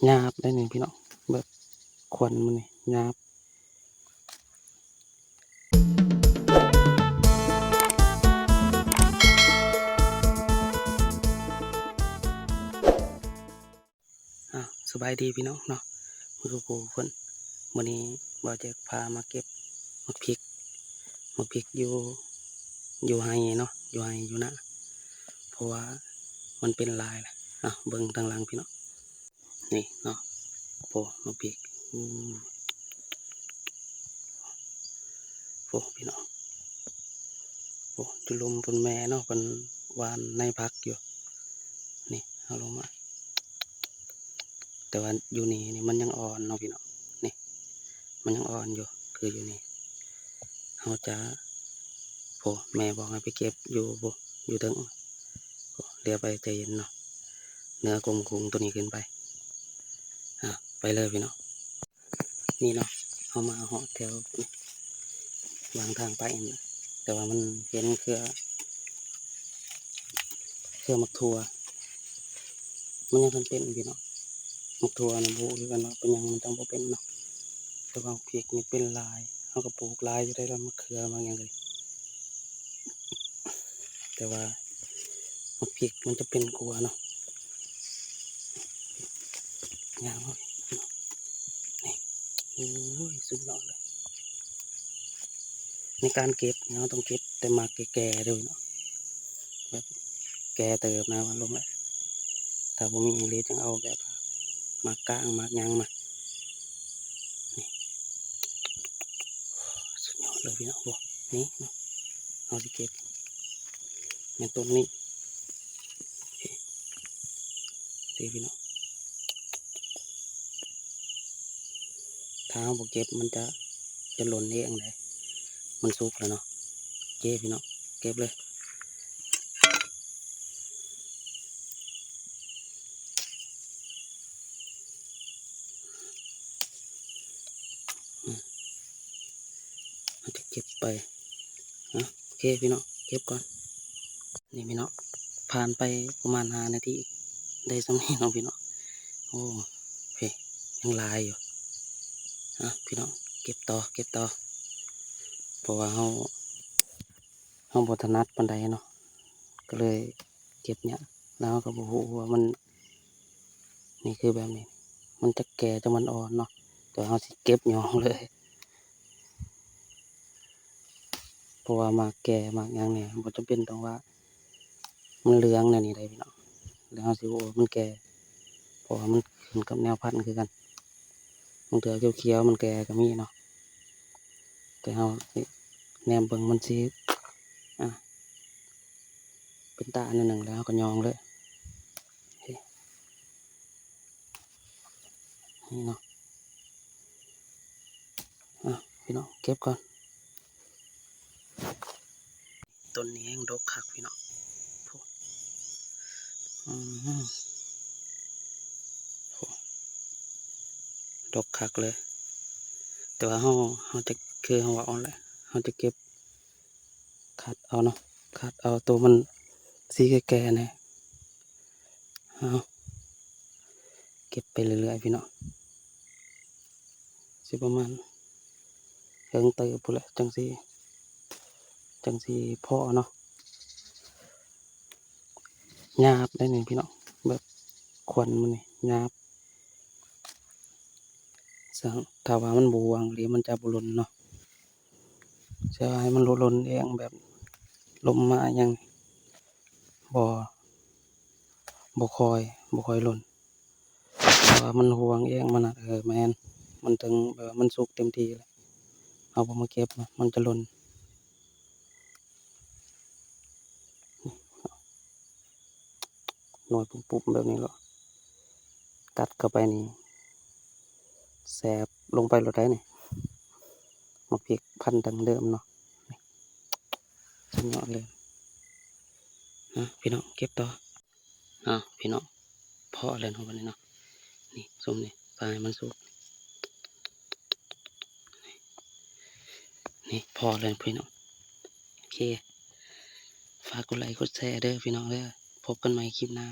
หยาบได้นี่พี่น้องแบบควันมันนี่หยาบสบายดีพี่น้องเนาะมือกูคนวันนี้บ่จะพามาเก็บมักพริกอยู่ไฮเนาะอยู่ไฮอยู่นะเพราะว่ามันเป็นลายแหละเบิ่งทางหลังพี่น้องนี่เนาะโอ้มักพริกโอ้พี่น้องโอ้จุลมปนแม่เนาะเป็นวานในพักอยู่นี่เอาลงมาแต่ว่าอยู่นี่มันยังอ่อนเนาะพี่น้องนี่มันยังอ่อนอยู่คืออยู่นี่เขาจะโอ้แม่บอกให้ไปเก็บอยู่ถึงเดี๋ยวไปใจเย็นเนาะเนื้อกลมคุงตัวนี้ขึ้นไปไปเลยพี่น้องนี่เนาะเอามาห่อแถววางทางไปนะแต่ว่ามันเห็นเครือมักทัวมันยังเป็นพี่น้องมักทัวนะบูหรือกันเนาะเป็นยังมันต้องบ่เป็นเนาะแต่ว่าพริกนี่เป็นลายเขาก็ปลูกลายอยู่ได้แล้วมะเขือมาอย่างเลยแต่ว่ามักพริกมันจะเป็นกลัวเนาะงามเลยนี่โอ้ยสุดยอดเลยในการเก็บเราต้องเก็บแต่มาแก่ๆด้วยเนาะแบบแก่เติบนะวันลงเลยถ้าผมมีเลยจึงเอาแบบมากก้างมากยางมานี่สุดยอดเลยพี่น้องบอกนี่เนาะเอาสิเก็บในต้นนี้ดีพี่น้องถ้าเอาบเก็บมันจะหล่นเองเลยมันสุกแล้วเนาะเก็บพี่น้องเก็บเลยมันจะเก็บไปโอเคพี่น้องเก็บก่อนนี่พี่น้องผ่านไปประมาณ5 นาทีได้สำนี้น้องพี่น้องโอ้โอเคยังลายอยู่พี่น้องเก็บต่อเพราะว่าเขาบทนัดปันไดเนาะก็เลยเก็บเนี่ยแล้วก็บอกว่ามันนี่คือแบบนี้มันจะแก่จะมันอ่อนเนาะแต่เขาสิเก็บยองเลยเพราะว่ามาแก่มากอย่างเนี่ยมันจะเป็นตรงว่ามันเหลืองเนี่ยนี่ได้พี่น้องแล้วเขาสิโอ้มันแก่เพราะว่ามันขึ้นกับแนวพันธุ์คือกันมันเถื่อเขียวๆมันแก่ก็มีเนาะแต่เขาแนมเบิ่งมันสิเป็นตาหนึ่งแล้วก็ยองเลยนี่เนาะพี่น้องเก็บก่อนต้นนี้ยังดกคักพี่น้องดกคักเลยแต่ว่าเขาจะคือเขาว่าเอาแหละเขาจะเก็บขัดเอาเนาะขัดเอาตัวมันสีแก่ๆเนี่ยเอาเก็บไปเรื่อยๆพี่น้องสิประมาณเพิ่งเติบพุ่นแหละจังสีพ่อเนาะหยาบได้นี่พี่น้องแบบควันมันนี่หยาบสังถ้าว่ามันบวงหรือมันจะบุรุนเนาะใช่ให้มันหล่นเองแบบลมมายังบ่บ่คอยหล่นแต่ว่ามันห่วงเองมันแมนมันถึงแบบมันสุกเต็มทีแล้วเอามาเก็บมันจะหล่นหน่วยปุ่มๆแบบนี้หรอกัดเข้าไปนี่แสบลงไปหลดได้นี่มาพริกพันธุ์ดังเดิมเนาะสุดยอดเลยพี่น้องเก็บต่อพี่น้องพอแล้วเนาะวันนี้เนาะนี่ส้มนี่ปลายมันสุกนี่พอเลยพี่น้องโอเคฝากกดไลค์กดแชร์เด้อพี่น้องเด้อพบกันใหม่คลิปหน้า